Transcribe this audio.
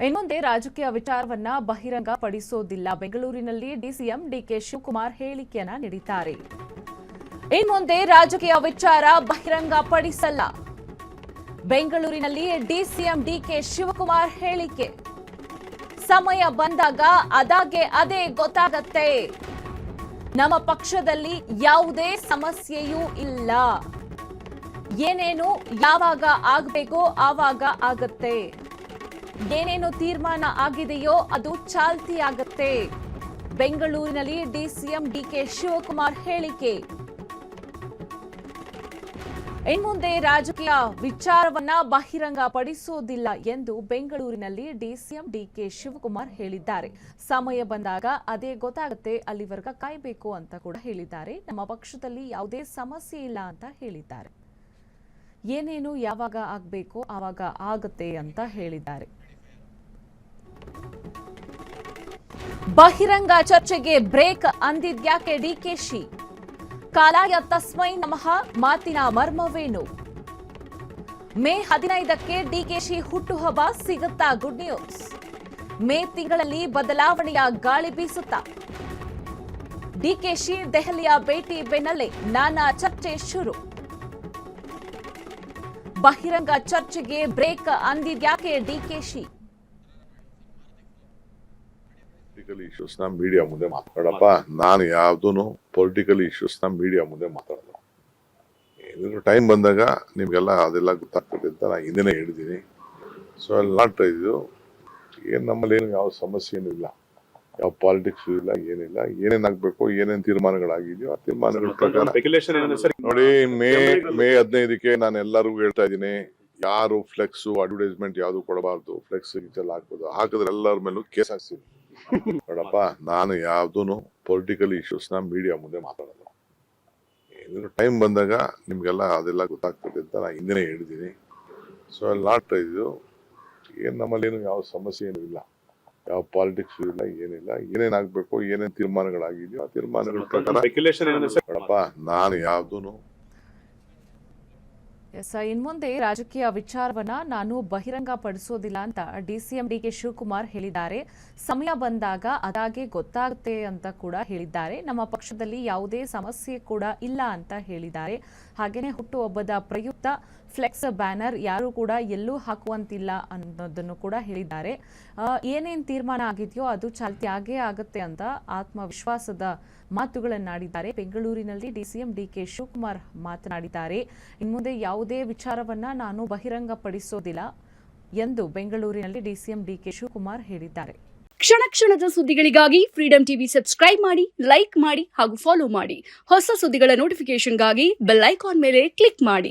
ಇನ್ನೊಂದೇ ರಾಜಕೀಯ ವಿಚಾರವನ್ನ ಬಹಿರಂಗ ಪಡಿಸೋದಿಲ್ಲ. ಬೆಂಗಳೂರಿನಲ್ಲಿ ಡಿಸಿಎಂ ಡಿಕೆ ಶಿವಕುಮಾರ್ ಹೇಳಿಕೆಯನ್ನ ನೀಡಿದ್ದಾರೆ. ಇನ್ನೊಂದೇ ರಾಜಕೀಯ ವಿಚಾರ ಬಹಿರಂಗ ಪಡಿಸಲ್ಲ. ಬೆಂಗಳೂರಿನಲ್ಲಿ ಡಿಸಿಎಂ ಡಿಕೆ ಶಿವಕುಮಾರ್ ಹೇಳಿಕೆ. ಸಮಯ ಬಂದಾಗ ಅದೇ ಗೊತ್ತಾಗತ್ತೆ. ನಮ್ಮ ಪಕ್ಷದಲ್ಲಿ ಯಾವುದೇ ಸಮಸ್ಯೆಯೂ ಇಲ್ಲ. ಏನೇನು ಯಾವಾಗ ಆಗಬೇಕೋ ಆವಾಗ ಆಗತ್ತೆ. ಏನೇನು ತೀರ್ಮಾನ ಆಗಿದೆಯೋ ಅದು ಚಾಲ್ತಿ ಆಗತ್ತೆ. ಬೆಂಗಳೂರಿನಲ್ಲಿ ಡಿಸಿಎಂ ಡಿಕೆ ಶಿವಕುಮಾರ್ ಹೇಳಿಕೆ. ಇನ್ಮುಂದೆ ರಾಜಕೀಯ ವಿಚಾರವನ್ನ ಬಹಿರಂಗ ಪಡಿಸೋದಿಲ್ಲ ಎಂದು ಬೆಂಗಳೂರಿನಲ್ಲಿ ಡಿಸಿಎಂ ಡಿಕೆ ಶಿವಕುಮಾರ್ ಹೇಳಿದ್ದಾರೆ. ಸಮಯ ಬಂದಾಗ ಅದೇ ಗೊತ್ತಾಗುತ್ತೆ, ಅಲ್ಲಿವರೆಗೆ ಕಾಯಬೇಕು ಅಂತ ಕೂಡ ಹೇಳಿದ್ದಾರೆ. ನಮ್ಮ ಪಕ್ಷದಲ್ಲಿ ಯಾವುದೇ ಸಮಸ್ಯೆ ಇಲ್ಲ ಅಂತ ಹೇಳಿದ್ದಾರೆ. ಏನೇನು ಯಾವಾಗ ಆಗಬೇಕೋ ಆವಾಗ ಆಗುತ್ತೆ ಅಂತ ಹೇಳಿದ್ದಾರೆ. ಬಹಿರಂಗ ಚರ್ಚೆಗೆ ಬ್ರೇಕ್ ಅಂದಿದ್ಯಾಕೆ ಡಿಕೆಶಿ? ಕಾಲಾಯ ತಸ್ಮೈ ನಮಃ ಮಾತಿನ ಮರ್ಮವೇನು? ಮೇ 15ಕ್ಕೆ ಡಿಕೆಶಿ ಹುಟ್ಟುಹಬ್ಬ ಸಿಗುತ್ತಾ? Good news. ಮೇ ತಿಂಗಳಲ್ಲಿ ಬದಲಾವಣೆಯ ಗಾಳಿ ಬೀಸುತ್ತಾ? ಡಿಕೆಶಿ ದೆಹಲಿಯ ಭೇಟಿ ಬೆನ್ನಲ್ಲೇ ನಾನಾ ಚರ್ಚೆ ಶುರು. ಬಹಿರಂಗ ಚರ್ಚೆಗೆ ಬ್ರೇಕ್ ಅಂದಿದ್ಯಾಕೆ ಡಿಕೆಶಿ? ಪೊಲಿಟಿಕಲ್ ಇಶ್ಯೂಸ್ನ ಮೀಡಿಯಾ ಮುಂದೆ ಮಾತಾಡಪ್ಪ. ನಾನು ಯಾವ್ದೂ ಪೊಲಿಟಿಕಲ್ ಇಶ್ಯೂಸ್ನ ಮೀಡಿಯಾ ಮುಂದೆ ಮಾತಾಡಲ್ಲ. ಏನಾದ್ರು ಟೈಮ್ ಬಂದಾಗ ನಿಮ್ಗೆಲ್ಲ ಅದೆಲ್ಲ ಗೊತ್ತಾಗ್ತದೆ ಅಂತ ನಾನು ಹಿಂದೆನೇ ಹೇಳಿದ್ದೀನಿ. ಸೊ ಅಲ್ಲಿ ನಾಟ್ ಇದು ಏನು ನಮ್ಮಲ್ಲಿ ಏನು ಯಾವ ಸಮಸ್ಯೆನೂ ಇಲ್ಲ, ಯಾವ ಪಾಲಿಟಿಕ್ಸ್ ಇಲ್ಲ, ಏನಿಲ್ಲ. ಏನೇನಾಗಬೇಕು, ಏನೇನು ತೀರ್ಮಾನಗಳಾಗಿದೆಯೋ ಆ ತೀರ್ಮಾನಗಳ ಪ್ರಕಾರ ನೋಡಿ. ಮೇ 15ಕ್ಕೆ ನಾನು ಎಲ್ಲರಿಗೂ ಹೇಳ್ತಾ ಇದ್ದೀನಿ, ಯಾರು ಫ್ಲೆಕ್ಸು ಅಡ್ವರ್ಟೈಸ್ಮೆಂಟ್ ಯಾವುದು ಕೊಡಬಾರ್ದು. ಫ್ಲೆಕ್ಸ್ ಗಿಚ್ಚಲ್ಲಿ ಹಾಕ್ಬೋದು, ಹಾಕಿದ್ರೆ ಎಲ್ಲರ ಮೇಲೂ ಕೇಸ್ ಹಾಕ್ತೀನಿ. ನೋಡಪ್ಪ, ನಾನು ಯಾವ್ದೂ ಪೊಲಿಟಿಕಲ್ ಇಶ್ಯೂಸ್ನ ಮೀಡಿಯಾ ಮುಂದೆ ಮಾತಾಡಲ್ಲ. ಏನಾದ್ರು ಟೈಮ್ ಬಂದಾಗ ನಿಮ್ಗೆಲ್ಲ ಅದೆಲ್ಲ ಗೊತ್ತಾಗ್ತದೆ ಅಂತ ನಾನು ಹಿಂದೆನೇ ಹೇಳಿದ್ದೀನಿ. ಸೊ ಅಲ್ಲಿ ನಾಟ್ ಇದು ಏನು ನಮ್ಮಲ್ಲಿ ಏನು ಯಾವ ಸಮಸ್ಯೆನೂ ಇಲ್ಲ, ಯಾವ ಪಾಲಿಟಿಕ್ಸ್ ಇಲ್ಲ, ಏನಿಲ್ಲ. ಏನೇನಾಗಬೇಕು, ಏನೇನು ತೀರ್ಮಾನಗಳಾಗಿದೆಯೋ ಆ ತೀರ್ಮಾನಗಳ ಪ್ರಕಾರ ನೋಡಪ್ಪ, ನಾನು ಯಾವ್ದೂ ಇನ್ಮುಂದೆ ರಾಜಕೀಯ ವಿಚಾರವನ್ನ ನಾನು ಬಹಿರಂಗ ಪಡಿಸೋದಿಲ್ಲ ಅಂತ ಡಿಸಿಎಂ ಡಿಕೆ ಶಿವಕುಮಾರ್ ಹೇಳಿದ್ದಾರೆ. ಸಮಯ ಬಂದಾಗ ಅದಾಗೆ ಗೊತ್ತಾಗುತ್ತೆ ಅಂತ ಕೂಡ ಹೇಳಿದ್ದಾರೆ. ನಮ್ಮ ಪಕ್ಷದಲ್ಲಿ ಯಾವುದೇ ಸಮಸ್ಯೆ ಕೂಡ ಇಲ್ಲ ಅಂತ ಹೇಳಿದ್ದಾರೆ. ಹಾಗೇನೆ ಹುಟ್ಟುಹಬ್ಬದ ಪ್ರಯುಕ್ತ ಫ್ಲೆಕ್ಸ್ ಬ್ಯಾನರ್ ಯಾರು ಕೂಡ ಎಲ್ಲೂ ಹಾಕುವಂತಿಲ್ಲ ಅನ್ನೋದನ್ನು ಕೂಡ ಹೇಳಿದ್ದಾರೆ. ಏನೇನು ತೀರ್ಮಾನ ಆಗಿದೆಯೋ ಅದು ಚಾಲ್ತಿ ಆಗೇ ಆಗುತ್ತೆ ಅಂತ ಆತ್ಮವಿಶ್ವಾಸದ ಮಾತುಗಳನ್ನಾಡಿದ್ದಾರೆ. ಬೆಂಗಳೂರಿನಲ್ಲಿ ಡಿಸಿಎಂ ಡಿಕೆ ಶಿವಕುಮಾರ್ ಮಾತನಾಡಿದ್ದಾರೆ. ಇನ್ಮುಂದೆ ಯಾವುದೇ ವಿಚಾರವನ್ನ ನಾನು ಬಹಿರಂಗ ಪಡಿಸೋದಿಲ್ಲ ಎಂದು ಬೆಂಗಳೂರಿನಲ್ಲಿ ಡಿಸಿಎಂ ಡಿಕೆ ಶಿವಕುಮಾರ್ ಹೇಳಿದ್ದಾರೆ. ಕ್ಷಣ ಕ್ಷಣದ ಸುದ್ದಿಗಳಿಗಾಗಿ ಫ್ರೀಡಂ ಟಿವಿ ಸಬ್ಸ್ಕ್ರೈಬ್ ಮಾಡಿ, ಲೈಕ್ ಮಾಡಿ ಹಾಗೂ ಫಾಲೋ ಮಾಡಿ. ಹೊಸ ಸುದ್ದಿಗಳ ನೋಟಿಫಿಕೇಶನ್ಗಾಗಿ ಬೆಲ್ ಐಕಾನ್ ಮೇಲೆ ಕ್ಲಿಕ್ ಮಾಡಿ.